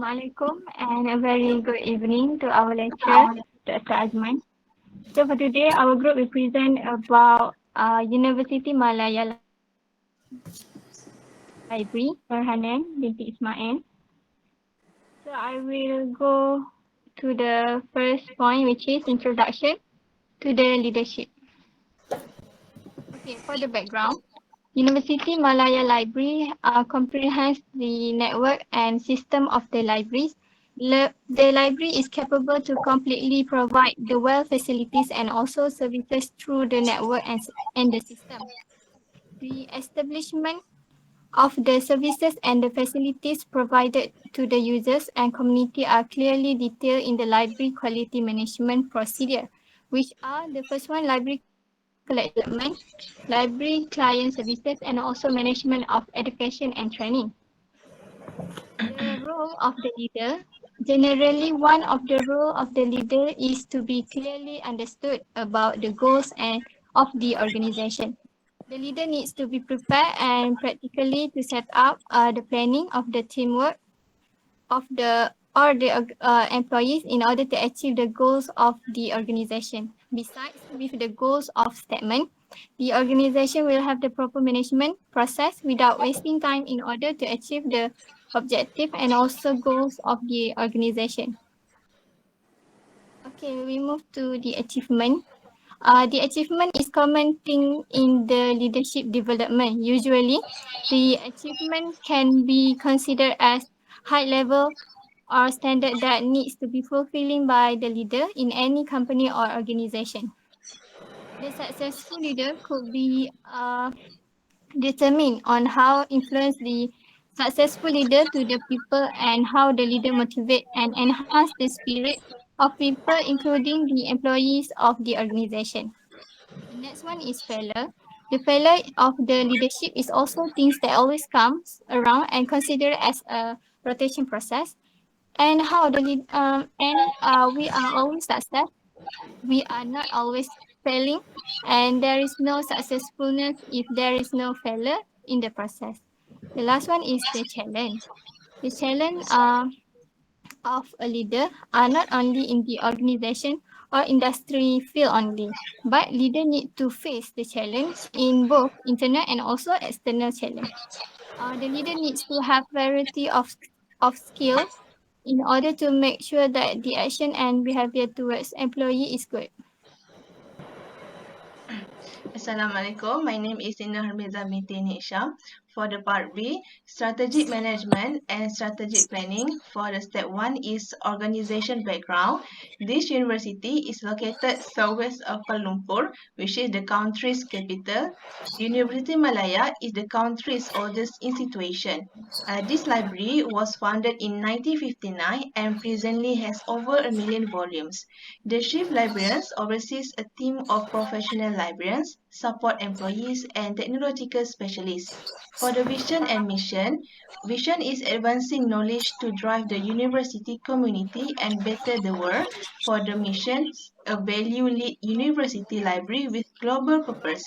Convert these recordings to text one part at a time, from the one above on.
Assalamualaikum and a very good evening to our lecturer, Dr. Azman. So for today, our group will present about University Malaya Library, Farhanan binti Ismail. So I will go to the first point, which is introduction to the leadership. Okay, for the background, University Malaya Library comprehends the network and system of the libraries. The library is capable to completely provide the well facilities and also services through the network and the system. The establishment of the services and the facilities provided to the users and community are clearly detailed in the library quality management procedure, which are the first one, library collection development, library client services, and also management of education and training. The role of the leader. Generally, one of the role of the leader is to be clearly understood about the goals and of the organization. The leader needs to be prepared and practically to set up the planning of the teamwork of the employees in order to achieve the goals of the organization. Besides, with the goals of statement, the organization will have the proper management process without wasting time in order to achieve the objective and also goals of the organization. Okay, we move to the achievement. The achievement is common thing in the leadership development. Usually, the achievement can be considered as high level or standard that needs to be fulfilling by the leader in any company or organization. The successful leader could be determined on how influence the successful leader to the people and how the leader motivate and enhance the spirit of people, including the employees of the organization. The next one is failure. The failure of the leadership is also things that always comes around and considered as a rotation process. And how the lead we are always success. We are not always failing, and there is no successfulness if there is no failure in the process. The last one is the challenge. The challenge of a leader are not only in the organization or industry field only, but leader need to face the challenge in both internal and also external challenge. The leader needs to have variety of skills in order to make sure that the action and behavior towards employee is good. Assalamualaikum. My name is Inna Harmiza binti Hisham. For the part B, strategic management and strategic planning. For the step 1 is organization background. This university is located southwest of Kuala Lumpur, which is the country's capital. University Malaya is the country's oldest institution. This library was founded in 1959 and presently has over 1 million volumes. The chief librarians oversees a team of professional librarians, support employees, and technological specialists. For the vision and mission, vision is advancing knowledge to drive the university community and better the world. For the mission, a value-led university library with global purpose.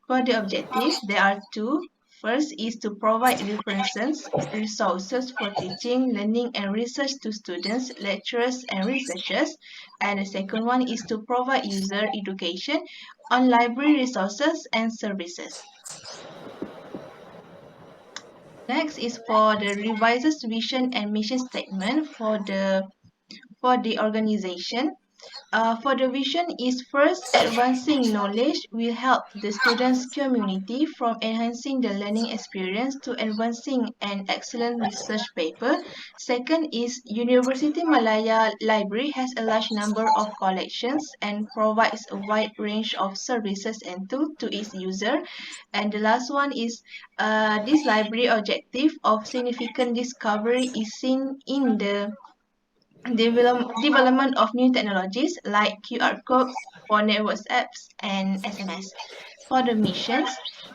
For the objectives, there are two. First is to provide references, resources for teaching, learning, and research to students, lecturers, and researchers. And the second one is to provide user education on library resources and services. Next is for the revised vision and mission statement for the organization. For the vision is first, advancing knowledge will help the students' community from enhancing the learning experience to advancing an excellent research paper. Second is University Malaya Library has a large number of collections and provides a wide range of services and tools to its user. And the last one is this library objective of significant discovery is seen in the development of new technologies like QR codes for networks apps and SMS. For the missions,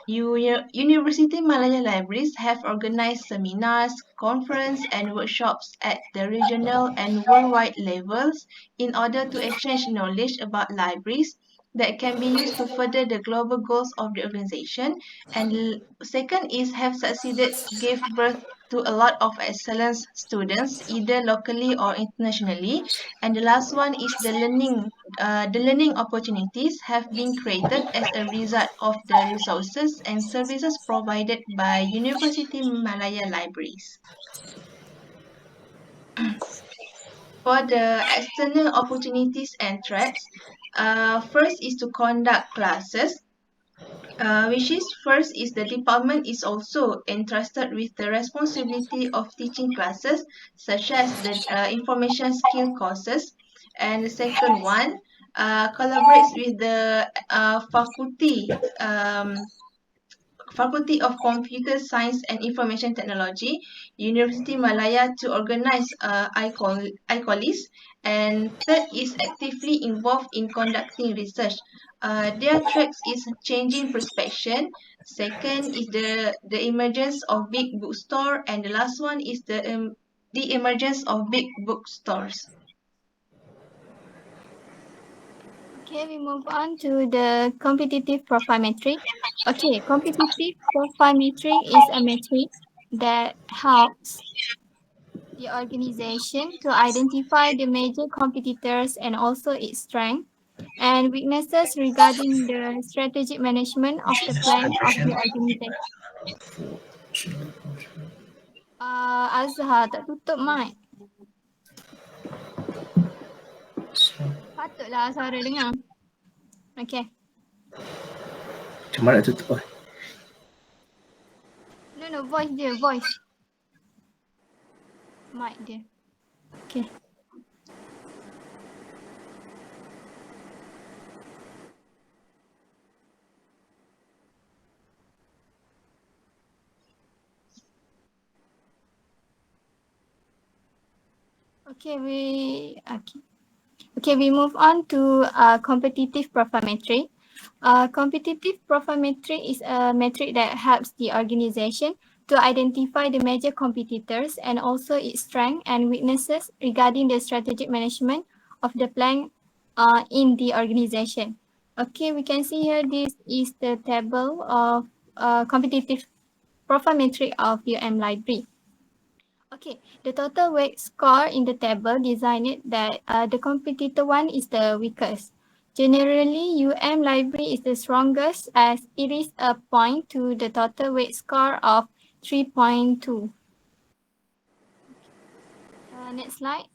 University Malaya Libraries have organized seminars, conferences, and workshops at the regional and worldwide levels in order to exchange knowledge about libraries that can be used to further the global goals of the organization. And second is have succeeded gave birth to a lot of excellent students, either locally or internationally. And the last one is the learning opportunities have been created as a result of the resources and services provided by University Malaya Libraries. For the external opportunities and threats, first is to conduct classes, which is first is the department is also entrusted with the responsibility of teaching classes such as the information skill courses. And the second one collaborates with the Faculty of Computer Science and Information Technology, University Malaya, to organize ICOLIS. And third is actively involved in conducting research. Their tracks is changing perception. Second is the emergence of big bookstore, and the last one is the emergence of big bookstores. Okay, we move on to the competitive profile metric. Okay, competitive profile metric is a metric that helps the organization to identify the major competitors and also its strength and weaknesses regarding the strategic management of the plan of the organization. Azhar tak tutup mic. Patutlah suara dengar. Okay. Macam mana nak tutup lah? No, voice dia, voice. Mic dia. Okay. Okay, we move on to competitive profile metric. Competitive profile metric is a metric that helps the organization to identify the major competitors and also its strengths and weaknesses regarding the strategic management of the plan in the organization. Okay, we can see here this is the table of competitive profile metric of UM Library. Okay, the total weight score in the table designed that the competitor one is the weakest. Generally, UM Library is the strongest as it is a point to the total weight score of 3.2. Next slide.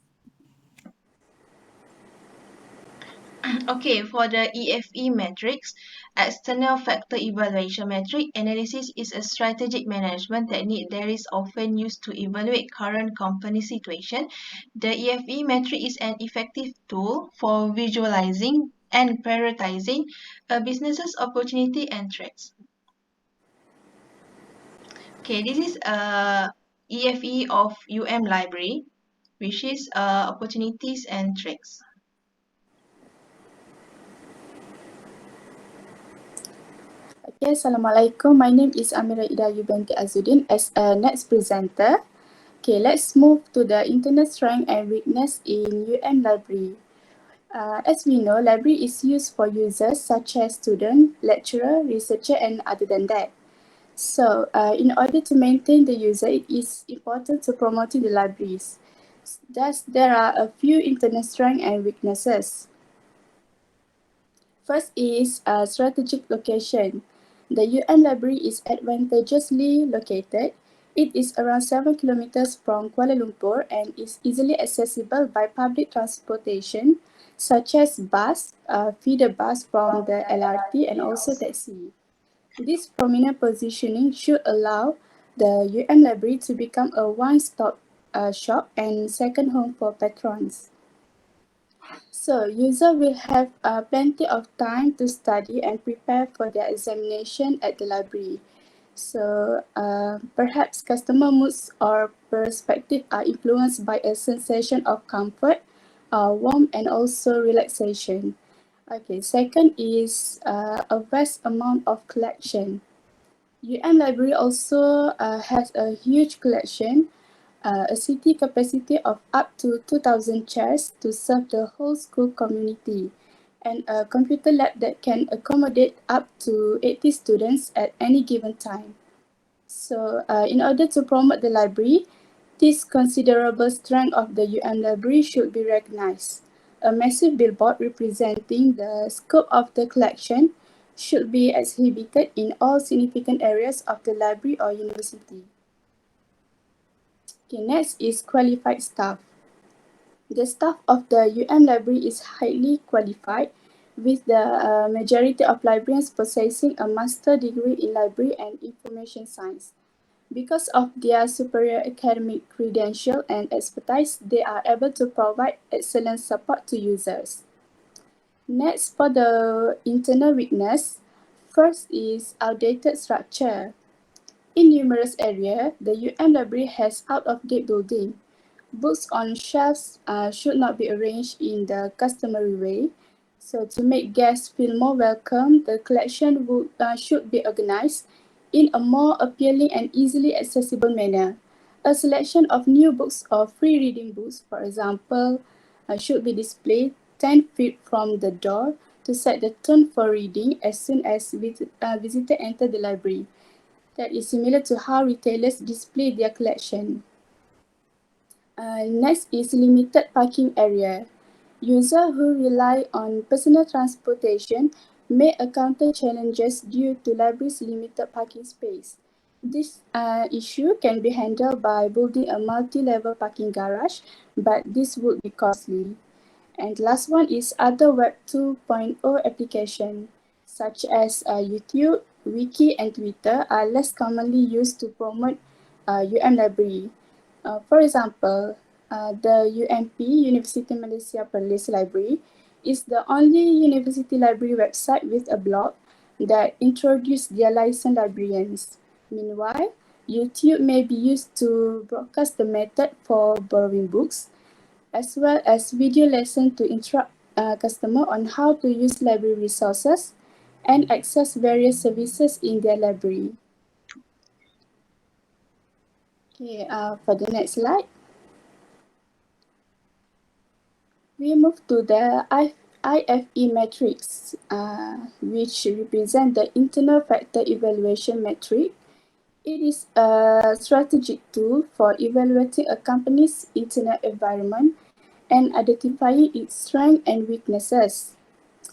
Okay, for the EFE metrics, external factor evaluation metric analysis is a strategic management technique that is often used to evaluate current company situation. The EFE metric is an effective tool for visualizing and prioritizing a business's opportunity and threats. Okay, this is EFE of UM Library, which is opportunities and threats. Okay, Assalamualaikum. My name is Amira Idayu binti Azuddin as a next presenter. Okay, let's move to the internal strength and weakness in UM Library. As we know, library is used for users such as student, lecturer, researcher, and other than that. So, in order to maintain the user, it is important to promoting the libraries. Thus, there are a few internal strengths and weaknesses. First is strategic location. The UM Library is advantageously located. It is around 7 kilometers from Kuala Lumpur and is easily accessible by public transportation such as bus, feeder bus from the LRT and also taxi. This prominent positioning should allow the UM Library to become a one-stop shop and second home for patrons. So, user will have plenty of time to study and prepare for their examination at the library. So, perhaps customer moods or perspective are influenced by a sensation of comfort, warmth, and also relaxation. Okay, second is a vast amount of collection. UM Library also has a huge collection, a seating capacity of up to 2,000 chairs to serve the whole school community, and a computer lab that can accommodate up to 80 students at any given time. So in order to promote the library, this considerable strength of the UM library should be recognized. A massive billboard representing the scope of the collection should be exhibited in all significant areas of the library or university. Okay, next is qualified staff. The staff of the UM library is highly qualified, with the majority of librarians possessing a master degree in library and information science. Because of their superior academic credential and expertise, they are able to provide excellent support to users. Next, for the internal weakness, first is outdated structure. In numerous areas, the UM library has out-of-date building. Books on shelves should not be arranged in the customary way. So to make guests feel more welcome, the collection should be organized in a more appealing and easily accessible manner. A selection of new books or free reading books, for example, should be displayed 10 feet from the door to set the tone for reading as soon as visitors enter the library. That is similar to how retailers display their collection. Next is limited parking area. Users who rely on personal transportation may encounter challenges due to library's limited parking space. This issue can be handled by building a multi-level parking garage, but this would be costly. And last one is other Web 2.0 application, such as YouTube, Wiki, and Twitter are less commonly used to promote UM library. For example, the UMP, University Malaysia Library, is the only university library website with a blog that introduced their licensed librarians. Meanwhile, YouTube may be used to broadcast the method for borrowing books, as well as video lesson to instruct customer on how to use library resources and access various services in their library. Okay, for the next slide, we move to the IFE metrics, which represent the internal factor evaluation metric. It is a strategic tool for evaluating a company's internal environment and identifying its strengths and weaknesses.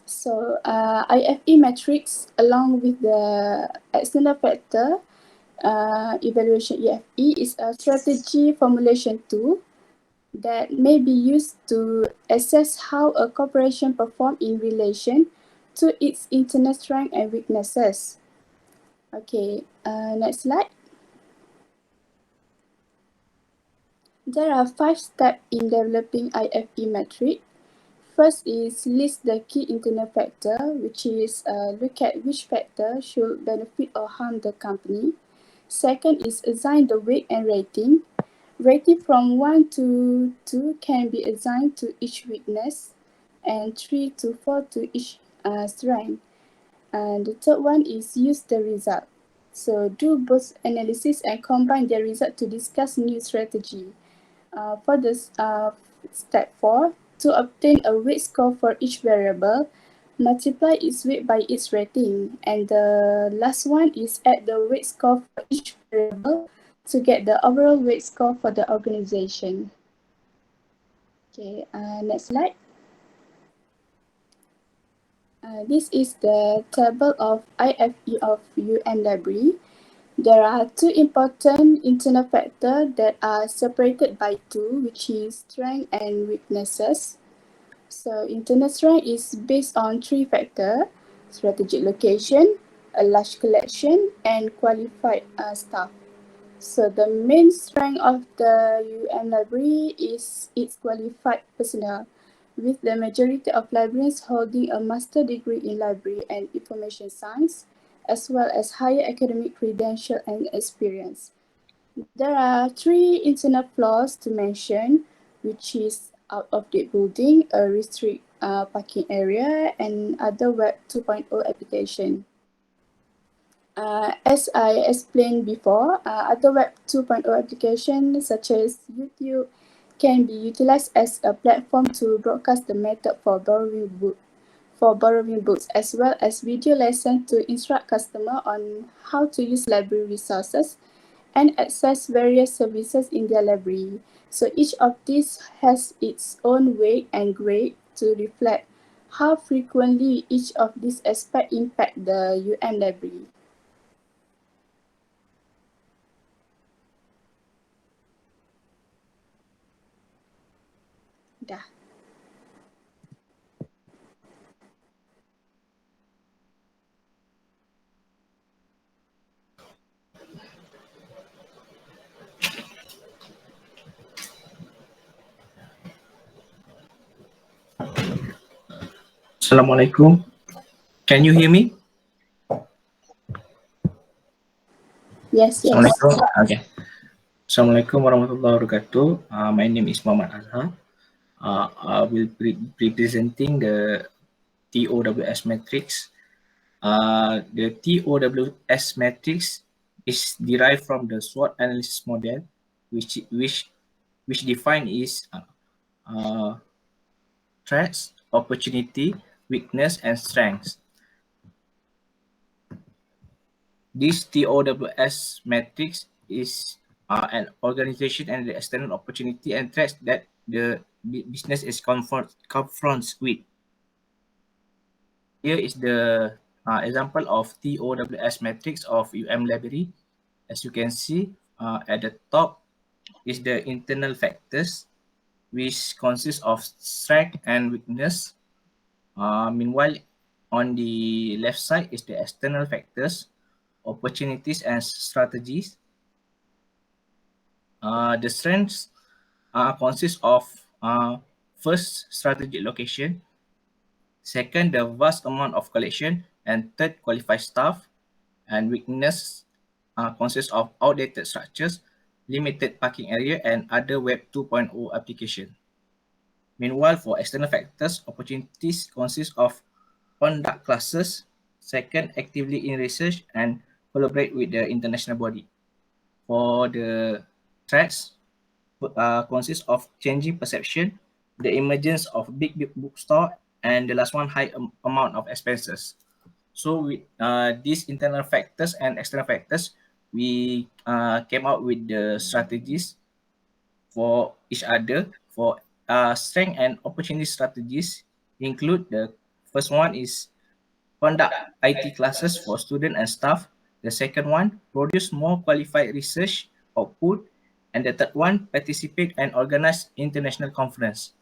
So IFE metrics, along with the external factor evaluation EFE, is a strategy formulation tool that may be used to assess how a corporation performs in relation to its internal strengths and weaknesses. Okay, next slide. There are 5 steps in developing IFE metric. First is list the key internal factor, which is look at which factor should benefit or harm the company. Second is assign the weight and rating. Rating from 1 to 2 can be assigned to each weakness, and 3 to 4 to each strength. And the third one is use the result. So do both analysis and combine the result to discuss new strategy. For this step 4, to obtain a weight score for each variable, multiply its weight by its rating. And the last one is add the weight score for each variable to get the overall weight score for the organization. Okay, next slide. This is the table of IFE of UM Library. There are 2 important internal factors that are separated by 2, which is strength and weaknesses. So internal strength is based on 3 factors: strategic location, a large collection, and qualified staff. So the main strength of the UM library is its qualified personnel, with the majority of librarians holding a master degree in library and information science, as well as higher academic credential and experience. There are 3 internal flaws to mention, which is out-of-date building, a restrict parking area, and other Web 2.0 application. As I explained before, other Web 2.0 applications such as YouTube can be utilized as a platform to broadcast the method for borrowing books, as well as video lessons to instruct customers on how to use library resources and access various services in their library. So each of these has its own weight and grade to reflect how frequently each of these aspects impact the UM library. Dah. Assalamualaikum. Can you hear me? Yes, yes. Assalamualaikum. Okay. Assalamualaikum warahmatullahi wabarakatuh. My name is Muhammad Azhar. I will be presenting the TOWS matrix. The TOWS matrix is derived from the SWOT analysis model, which define is threats, opportunity, weakness, and strengths. This TOWS matrix is an organization and the external opportunity and threats that the business is confronts with. Here is the example of TOWS matrix of Library. As you can see, at the top is the internal factors, which consists of strength and weakness. Meanwhile, on the left side is the external factors, opportunities and strategies. The strengths consist of first, strategic location, second, the vast amount of collection, and third, qualified staff. And weakness consists of outdated structures, limited parking area, and other Web 2.0 application. Meanwhile, for external factors, opportunities consist of conduct classes, second, actively in research, and collaborate with the international body. For the threats, consists of changing perception, the emergence of big bookstore, and the last one, high amount of expenses. So with these internal factors and external factors, we came out with the strategies for each other. For strength and opportunity strategies include the first one is conduct IT classes for student and staff. The second one, produce more qualified research output. And the third one, participate and organize international conference.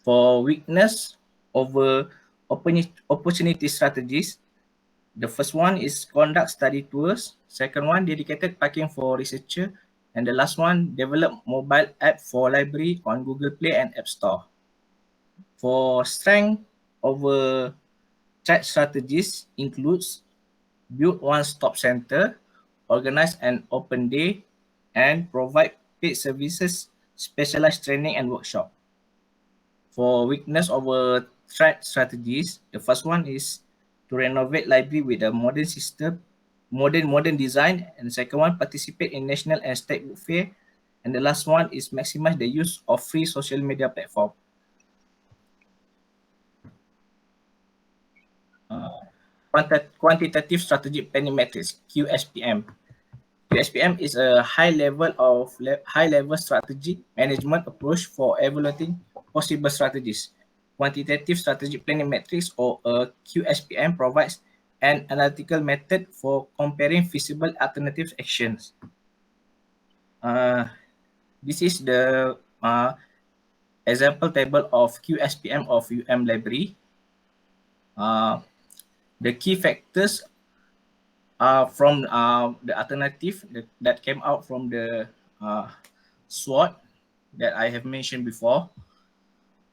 For weakness over opportunity strategies, the first one is conduct study tours. Second one, dedicated parking for researcher. And the last one, develop mobile app for library on Google Play and App Store. For strength over threat strategies includes build one-stop center, organize an open day, and provide paid services, specialized training and workshop. For weakness over threat strategies, the first one is to renovate library with a modern system, modern design, and the second one, participate in national and state book fair, and the last one is maximize the use of free social media platform. Quantitative Strategic Planning Matrix, QSPM. QSPM is a high-level strategic management approach for evaluating possible strategies. Quantitative Strategic Planning Matrix, or a QSPM, provides an analytical method for comparing feasible alternative actions. This is the example table of QSPM of Library. The key factors from the alternative that came out from the SWOT that I have mentioned before.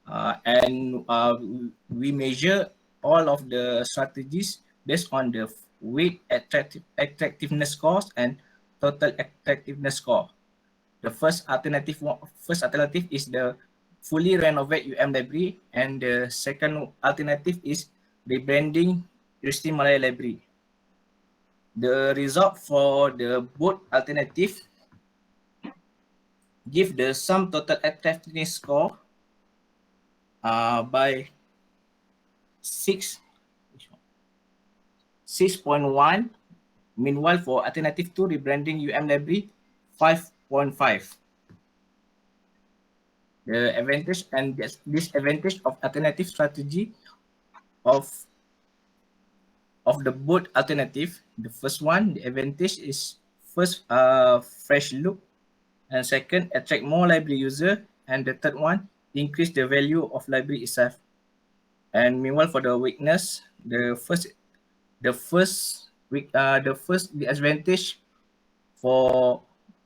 And we measure all of the strategies based on the weight attractiveness scores and total attractiveness score. The first alternative is the fully renovate Library, and the second alternative is rebranding University Malaya Library. The result for the both alternative give the sum total attractiveness score by 6.1. Meanwhile, for alternative 2, rebranding Library, 5.5. The advantage and disadvantage of alternative strategy of the both alternative. The first one, the advantage is first, fresh look, and second, attract more library user, and the third one, increase the value of library itself. And meanwhile, for the weakness, the first disadvantage for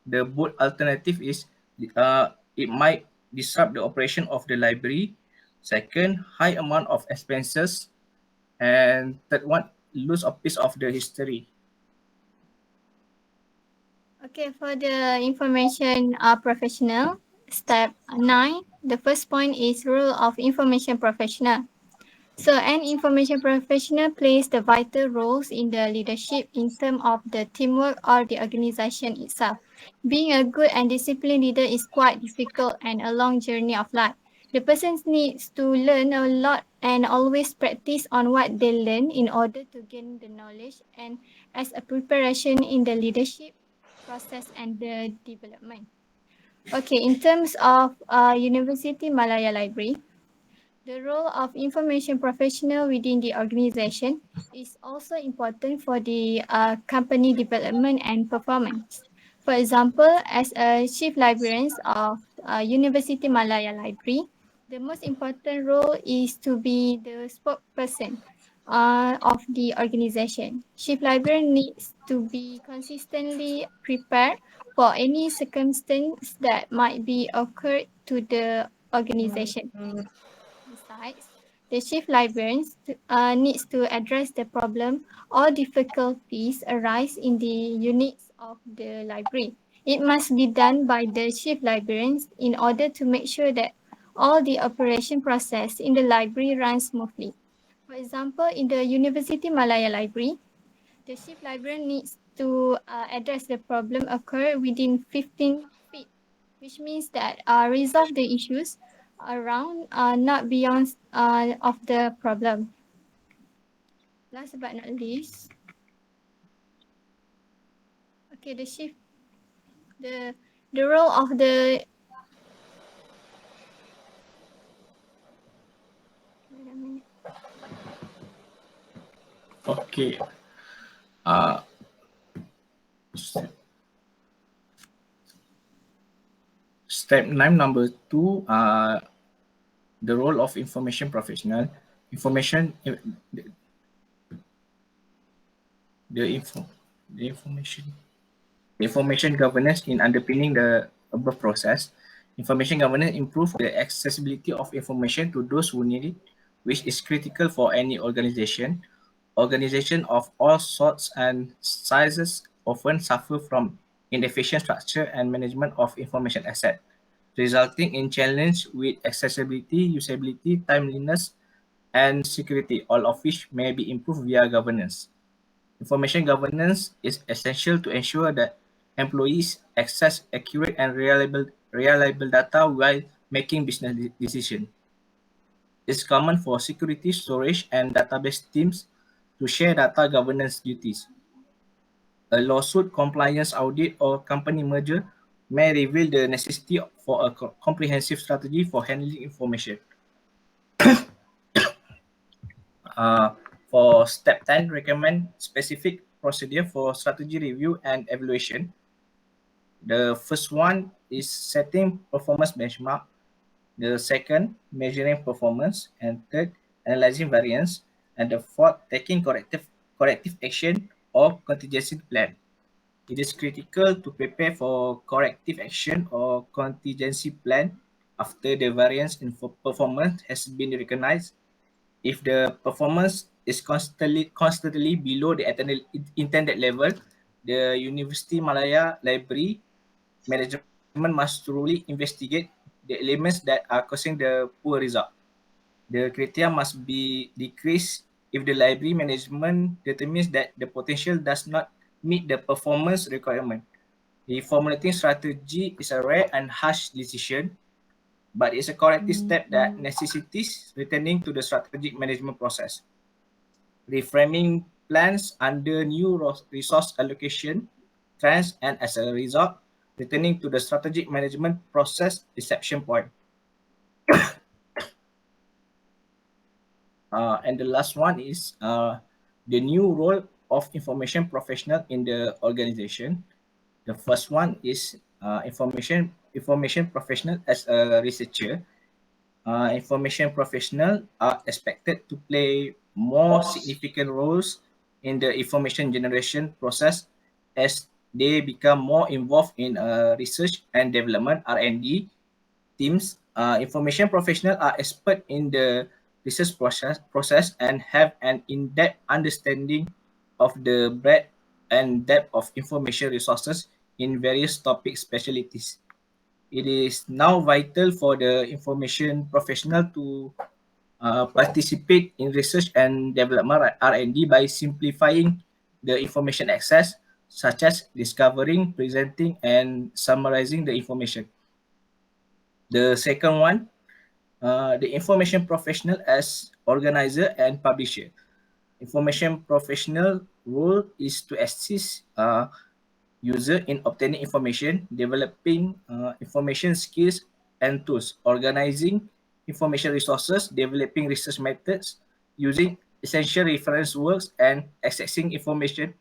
the both alternative is it might disrupt the operation of the library. Second, high amount of expenses, and third one, lose a piece of the history. Okay, for the information professional, step 9, the first point is role of information professional. So an information professional plays the vital roles in the leadership in terms of the teamwork or the organization itself. Being a good and disciplined leader is quite difficult and a long journey of life. The person needs to learn a lot and always practice on what they learn in order to gain the knowledge and as a preparation in the leadership process and the development. Okay, in terms of University Malaya Library, the role of information professional within the organization is also important for the company development and performance. For example, as a chief librarian of University Malaya Library, the most important role is to be the spokesperson of the organization. Chief librarian needs to be consistently prepared for any circumstance that might be occurred to the organization. Besides, the chief librarian needs to address the problem or difficulties arise in the units of the library. It must be done by the chief librarians in order to make sure that all the operation process in the library runs smoothly. For example, in the University Malaya Library, the chief librarian needs to address the problem occur within 15 feet, which means that resolve the issues around, not beyond of the problem. Last but not least, okay, the the role of the wait a minute. Okay. Step 9, number 2, the role of information professional. Information, the info, the information governance in underpinning the above process. Information governance improves the accessibility of information to those who need it, which is critical for any organization. Organizations of all sorts and sizes often suffer from inefficient structure and management of information asset, resulting in challenge with accessibility, usability, timeliness, and security, all of which may be improved via governance. Information governance is essential to ensure that employees access accurate and reliable data while making business decisions. It's common for security, storage, and database teams to share data governance duties. A lawsuit, compliance audit, or company merger may reveal the necessity for a comprehensive strategy for handling information. For step 10, recommend specific procedure for strategy review and evaluation. The first one is setting performance benchmark. The second, measuring performance. And third, analyzing variance. And the fourth, taking corrective action or contingency plan. It is critical to prepare for corrective action or contingency plan after the variance in performance has been recognized. If the performance is constantly below the intended level, the University Malaya Library management must truly investigate the elements that are causing the poor result. The criteria must be decreased if the library management determines that the potential does not meet the performance requirement. Reformulating strategy is a rare and harsh decision, but it's a corrective step that necessitates returning to the strategic management process. Reframing plans under new resource allocation trends, and as a result, returning to the strategic management process reception point. And the last one is the new role of information professional in the organization. The first one is information professional as a researcher. Information professional are expected to play more significant roles in the information generation process as they become more involved in research and development R&D teams. Information professionals are expert in the research process and have an in-depth understanding of the breadth and depth of information resources in various topic specialties. It is now vital for the information professional to participate in research and development R&D by simplifying the information access, such as discovering, presenting, and summarizing the information. The second one, the information professional as organizer and publisher. Information professional role is to assist user in obtaining information, developing information skills and tools, organizing information resources, developing research methods, using essential reference works, and accessing information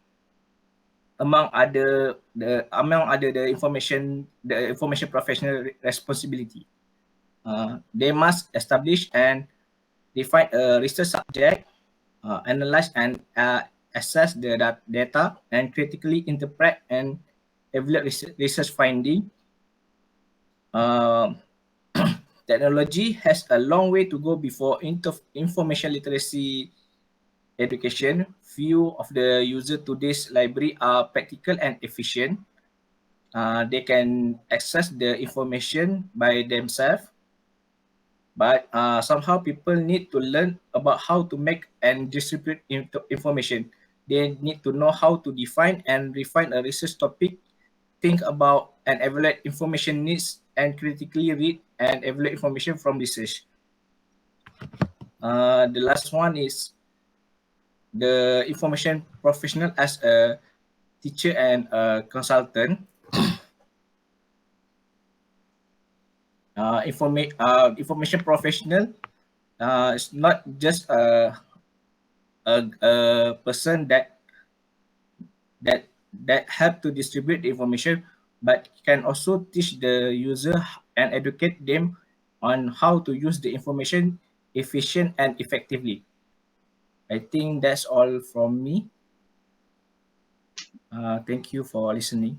among other the information professional responsibility. They must establish and define a research subject, analyze and assess the data, and critically interpret and evaluate research finding. Technology has a long way to go before information literacy education. Few of the users today's library are practical and efficient. They can access the information by themselves, but somehow people need to learn about how to make and distribute information. They need to know how to define and refine a research topic, think about and evaluate information needs, and critically read and evaluate information from research. The last one is the information professional as a teacher and a consultant. Information professional is not just a person that help to distribute the information, but can also teach the user and educate them on how to use the information efficient and effectively. I think that's all from me. Thank you for listening.